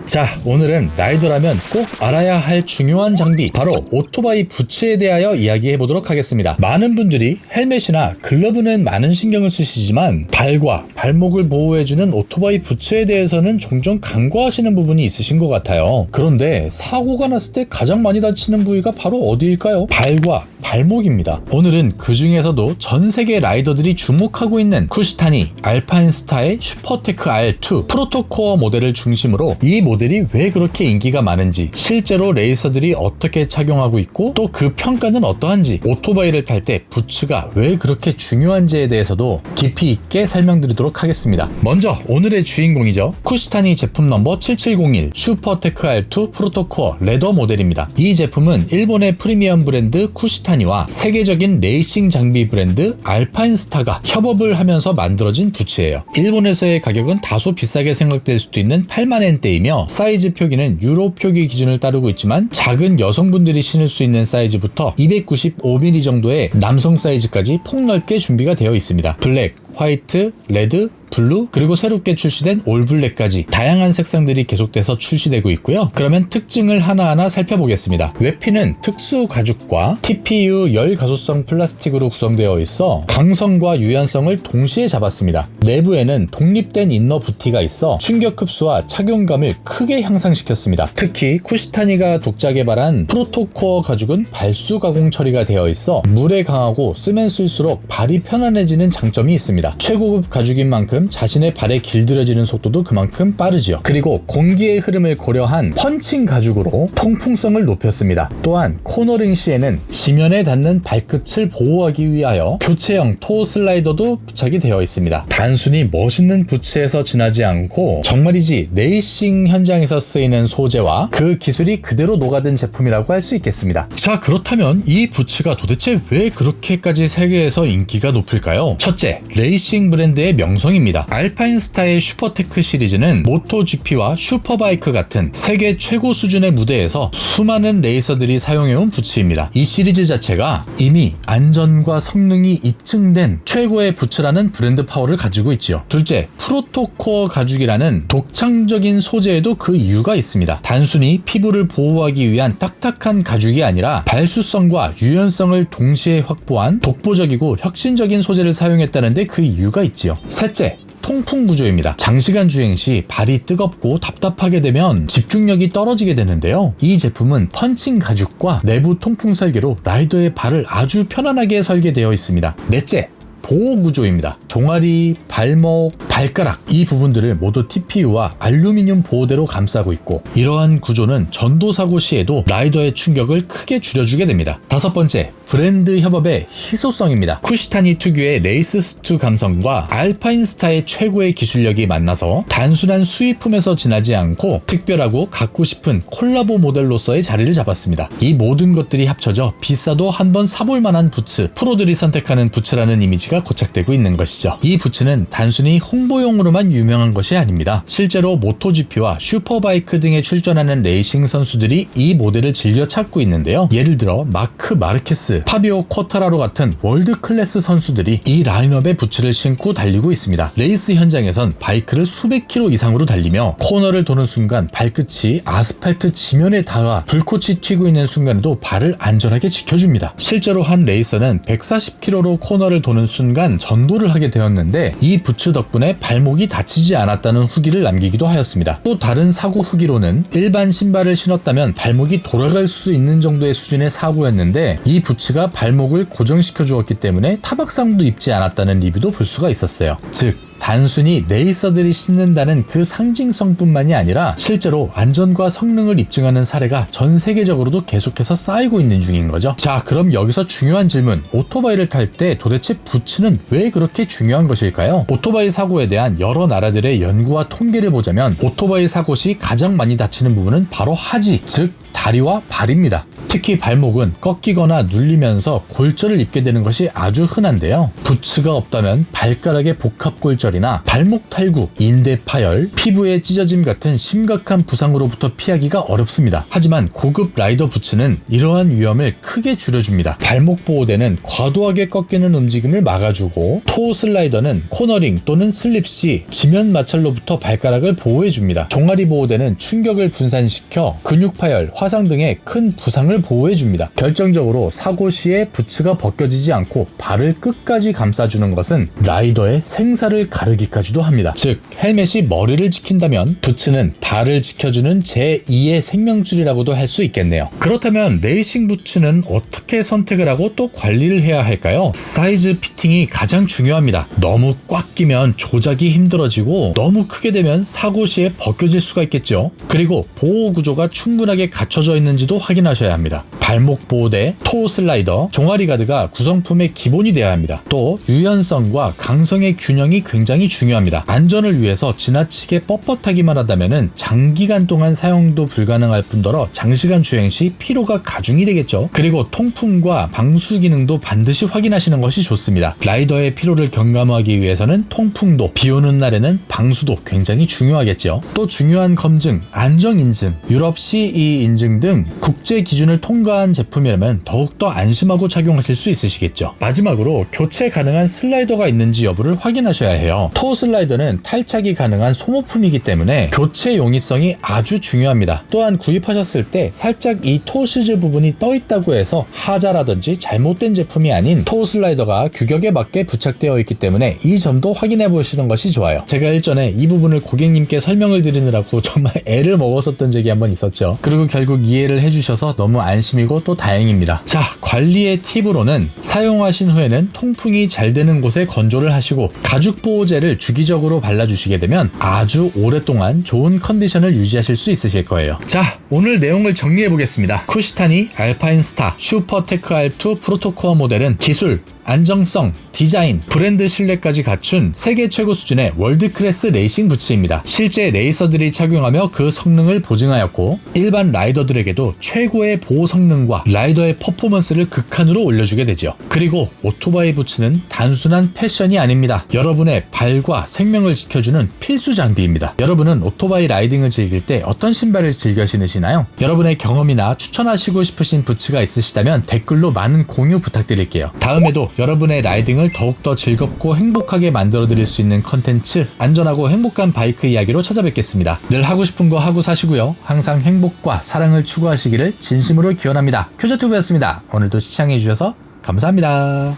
자, 오늘은 라이더라면 꼭 알아야 할 중요한 장비, 바로 오토바이 부츠에 대하여 이야기해 보도록 하겠습니다. 많은 분들이 헬멧이나 글러브는 많은 신경을 쓰시지만 발과 발목을 보호해주는 오토바이 부츠에 대해서는 종종 간과하시는 부분이 있으신 것 같아요. 그런데 사고가 났을 때 가장 많이 다치는 부위가 바로 어디일까요? 발과 발목입니다. 오늘은 그 중에서도 전 세계 라이더들이 주목하고 있는 쿠시타니 알파인스타의 슈퍼테크 R2 프로토코어 모델을 중심으로 이 모델이 왜 그렇게 인기가 많은지, 실제로 레이서들이 어떻게 착용하고 있고 또 그 평가는 어떠한지, 오토바이를 탈 때 부츠가 왜 그렇게 중요한지에 대해서도 깊이 있게 설명드리도록 하겠습니다. 먼저 오늘의 주인공이죠. 쿠시타니 제품 넘버 7701 슈퍼테크 R2 프로토코어 레더 모델입니다. 이 제품은 일본의 프리미엄 브랜드 쿠시타니와 세계적인 레이싱 장비 브랜드 알파인스타가 협업을 하면서 만들어진 부츠예요. 일본에서의 가격은 다소 비싸게 생각될 수도 있는 8만엔대이며 사이즈 표기는 유로 표기 기준을 따르고 있지만 작은 여성분들이 신을 수 있는 사이즈부터 295mm 정도의 남성 사이즈까지 폭넓게 준비가 되어 있습니다. 블랙, 화이트, 레드, 블루, 그리고 새롭게 출시된 올블랙까지 다양한 색상들이 계속돼서 출시되고 있고요. 그러면 특징을 하나하나 살펴보겠습니다. 외피는 특수 가죽과 TPU 열 가소성 플라스틱으로 구성되어 있어 강성과 유연성을 동시에 잡았습니다. 내부에는 독립된 이너 부티가 있어 충격 흡수와 착용감을 크게 향상시켰습니다. 특히 쿠시타니가 독자 개발한 프로토코어 가죽은 발수 가공 처리가 되어 있어 물에 강하고 쓰면 쓸수록 발이 편안해지는 장점이 있습니다. 최고급 가죽인 만큼 자신의 발에 길들여지는 속도도 그만큼 빠르지요. 그리고 공기의 흐름을 고려한 펀칭 가죽으로 통풍성을 높였습니다. 또한 코너링 시에는 지면에 닿는 발끝을 보호하기 위하여 교체형 토 슬라이더도 부착이 되어 있습니다. 단순히 멋있는 부츠에서 지나지 않고 정말이지 레이싱 현장에서 쓰이는 소재와 그 기술이 그대로 녹아든 제품이라고 할 수 있겠습니다. 자, 그렇다면 이 부츠가 도대체 왜 그렇게까지 세계에서 인기가 높을까요? 첫째, 레이싱 브랜드의 명성입니다. 알파인스타의 슈퍼테크 시리즈는 모토GP와 슈퍼바이크 같은 세계 최고 수준의 무대에서 수많은 레이서들이 사용해온 부츠입니다. 이 시리즈 자체가 이미 안전과 성능이 입증된 최고의 부츠라는 브랜드 파워를 가지고 있지요. 둘째, 프로토코어 가죽이라는 독창적인 소재에도 그 이유가 있습니다. 단순히 피부를 보호하기 위한 딱딱한 가죽이 아니라 발수성과 유연성을 동시에 확보한 독보적이고 혁신적인 소재를 사용했다는데 그 이유가 있지요. 셋째, 통풍 구조입니다. 장시간 주행 시 발이 뜨겁고 답답하게 되면 집중력이 떨어지게 되는데요. 이 제품은 펀칭 가죽과 내부 통풍 설계로 라이더의 발을 아주 편안하게 설계되어 있습니다. 넷째, 보호 구조입니다. 종아리, 발목, 발가락 이 부분들을 모두 TPU와 알루미늄 보호대로 감싸고 있고, 이러한 구조는 전도 사고 시에도 라이더의 충격을 크게 줄여주게 됩니다. 다섯 번째, 브랜드 협업의 희소성입니다. 쿠시타니 특유의 레이스 스투 감성과 알파인스타의 최고의 기술력이 만나서 단순한 수입품에서 지나지 않고 특별하고 갖고 싶은 콜라보 모델로서의 자리를 잡았습니다. 이 모든 것들이 합쳐져 비싸도 한번 사볼 만한 부츠, 프로들이 선택하는 부츠라는 이미지가 고착되고 있는 것이죠. 이 부츠는 단순히 홍보용으로만 유명한 것이 아닙니다. 실제로 모토GP와 슈퍼바이크 등에 출전하는 레이싱 선수들이 이 모델을 즐겨 찾고 있는데요. 예를 들어 마크 마르케스, 파비오 쿼타라로 같은 월드 클래스 선수들이 이 라인업의 부츠를 신고 달리고 있습니다. 레이스 현장에선 바이크를 수백 킬로 이상으로 달리며 코너를 도는 순간 발끝이 아스팔트 지면에 닿아 불꽃이 튀고 있는 순간에도 발을 안전하게 지켜줍니다. 실제로 한 레이서는 140km로 코너를 도는 순간 전도를 하게 되었는데 이 부츠 덕분에 발목이 다치지 않았다는 후기를 남기기도 하였습니다. 또 다른 사고 후기로는 일반 신발을 신었다면 발목이 돌아갈 수 있는 정도의 수준의 사고였는데 이 부츠가 발목을 고정시켜 주었기 때문에 타박상도 입지 않았다는 리뷰도 볼 수가 있었어요. 즉, 단순히 레이서들이 신는다는 그 상징성뿐만이 아니라 실제로 안전과 성능을 입증하는 사례가 전 세계적으로도 계속해서 쌓이고 있는 중인 거죠. 자, 그럼 여기서 중요한 질문, 오토바이를 탈 때 도대체 부츠는 왜 그렇게 중요한 것일까요? 오토바이 사고에 대한 여러 나라들의 연구와 통계를 보자면 오토바이 사고 시 가장 많이 다치는 부분은 바로 하지, 즉 다리와 발입니다. 특히 발목은 꺾이거나 눌리면서 골절을 입게 되는 것이 아주 흔한데요. 부츠가 없다면 발가락의 복합골절이나 발목 탈구, 인대 파열, 피부에 찢어짐 같은 심각한 부상으로부터 피하기가 어렵습니다. 하지만 고급 라이더 부츠는 이러한 위험을 크게 줄여줍니다. 발목 보호대는 과도하게 꺾이는 움직임을 막아주고, 토 슬라이더는 코너링 또는 슬립 시 지면 마찰로부터 발가락을 보호해줍니다. 종아리 보호대는 충격을 분산시켜 근육 파열, 화상 등의 큰 부상을 보호해줍니다. 결정적으로 사고 시에 부츠가 벗겨지지 않고 발을 끝까지 감싸주는 것은 라이더의 생사를 가르기까지도 합니다. 즉, 헬멧이 머리를 지킨다면 부츠는 발을 지켜주는 제2의 생명줄이라고도 할 수 있겠네요. 그렇다면 레이싱 부츠는 어떻게 선택을 하고 또 관리를 해야 할까요? 사이즈 피팅이 가장 중요합니다. 너무 꽉 끼면 조작이 힘들어지고 너무 크게 되면 사고 시에 벗겨질 수가 있겠죠. 그리고 보호 구조가 충분하게 갖춰져 있는지도 확인하셔야 합니다. 발목 보호대, 토 슬라이더, 종아리 가드가 구성품의 기본이 되어야 합니다. 또 유연성과 강성의 균형이 굉장히 중요합니다. 안전을 위해서 지나치게 뻣뻣하기만 하다면 장기간 동안 사용도 불가능할 뿐더러 장시간 주행 시 피로가 가중이 되겠죠. 그리고 통풍과 방수 기능도 반드시 확인하시는 것이 좋습니다. 라이더의 피로를 경감하기 위해서는 통풍도, 비 오는 날에는 방수도 굉장히 중요하겠죠. 또 중요한 검증, 안정인증, 유럽 CE 인증 등 국제 기준을 통과한 제품이라면 더욱더 안심하고 착용하실 수 있으시겠죠. 마지막으로 교체 가능한 슬라이더가 있는지 여부를 확인하셔야 해요. 토 슬라이더는 탈착이 가능한 소모품이기 때문에 교체 용이성이 아주 중요합니다. 또한 구입하셨을 때 살짝 이 토 시즈 부분이 떠 있다고 해서 하자라든지 잘못된 제품이 아닌 토 슬라이더가 규격에 맞게 부착되어 있기 때문에 이 점도 확인해 보시는 것이 좋아요. 제가 일전에 이 부분을 고객님께 설명을 드리느라고 정말 애를 먹었었던 적이 한번 있었죠. 그리고 결국 이해를 해주셔서 너무 안심이고 또 다행입니다. 자, 관리의 팁으로는 사용하신 후에는 통풍이 잘 되는 곳에 건조를 하시고 가죽 보호제를 주기적으로 발라주시게 되면 아주 오랫동안 좋은 컨디션을 유지하실 수 있으실 거예요. 자, 오늘 내용을 정리해 보겠습니다. 쿠시타니 알파인스타 슈퍼테크 R2 프로토코어 모델은 기술, 안정성, 디자인, 브랜드 신뢰까지 갖춘 세계 최고 수준의 월드클래스 레이싱 부츠입니다. 실제 레이서들이 착용하며 그 성능을 보증하였고 일반 라이더들에게도 최고의 보호 성능과 라이더의 퍼포먼스를 극한으로 올려주게 되죠. 그리고 오토바이 부츠는 단순한 패션이 아닙니다. 여러분의 발과 생명을 지켜주는 필수 장비입니다. 여러분은 오토바이 라이딩을 즐길 때 어떤 신발을 즐겨 신으시나요? 여러분의 경험이나 추천하시고 싶으신 부츠가 있으시다면 댓글로 많은 공유 부탁드릴게요. 다음에도 여러분의 라이딩을 더욱더 즐겁고 행복하게 만들어드릴 수 있는 컨텐츠, 안전하고 행복한 바이크 이야기로 찾아뵙겠습니다. 늘 하고 싶은 거 하고 사시고요. 항상 행복과 사랑을 추구하시기를 진심으로 기원합니다. 큐저튜브였습니다. 오늘도 시청해주셔서 감사합니다.